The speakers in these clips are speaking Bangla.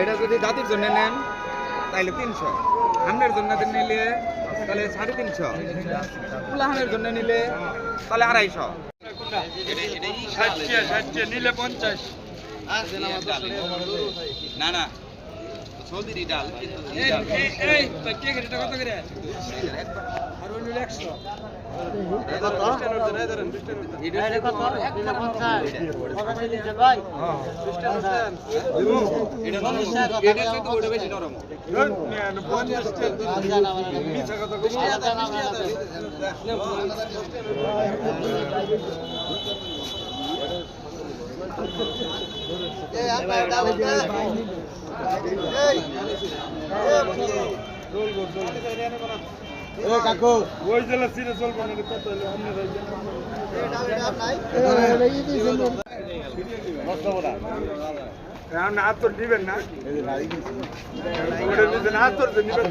এটা যদি দাদির জন্য নেন তাহলে 300, আমনের জন্য নিলে তাহলে 350, পুলাহানের জন্য নিলে তাহলে 250। নিলে 50। না না সৌদিরই ডাল কিন্তু কত করে? আর অন্য 100। কাকু ওই জেলা সিরে চলবো না কত হলো অন্য রাজ্যে হাত তোর দিবেন না হাত তোর দিবেন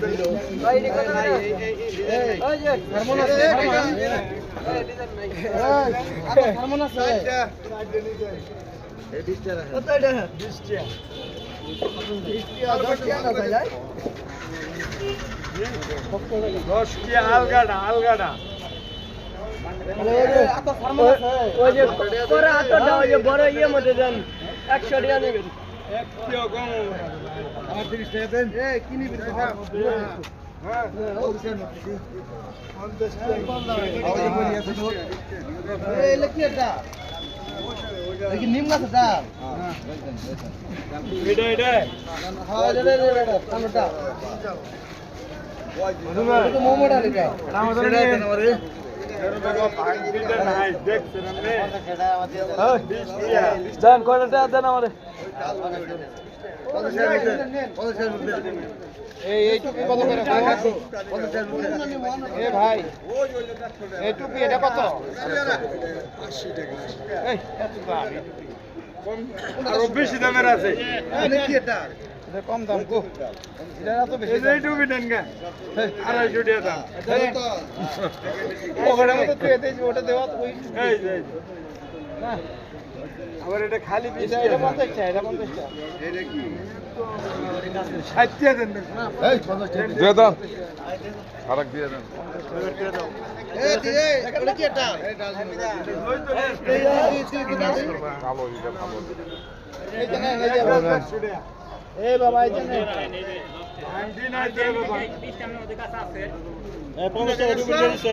আলগাডা আলগাডা ওই যে পরে হাতটা ওই যে বড় ইয়ে মধ্যে দেন 100 টাকা নেবেন। আমার 30 টাকা দেন কি নিবি নিম গাছ মোমোটা দেন কয়টা টাকা দেন আমারে। এই টুপি কত করে এ ভাই এই টুপি এটা কত? 80 টাকা। এই এত দাম আরো বেশি দামের আছে কি এটা? এটা কম দাম গো। এটা এত বেশি এই টুপি দেন গা 250 টাকা দাম। ওখানে মতো তুই এতে ওটা দেওয়া তো ওই এই যে না আবার এটা খালি এটা এটা 50 টাকা এটা 50 টাকা। এটা কি 60 টাকা দেন এই 50 টাকা দিয়ে দাও আরেক দিয়ে দেন এই দিয়ে এটা কি এটা? ভালো এটা ভালো এই যে এই যে এই বাবা এই যে আইডি নাই দেবে বাবা 20 টাকার মধ্যে কাছে আছে। 50 টাকা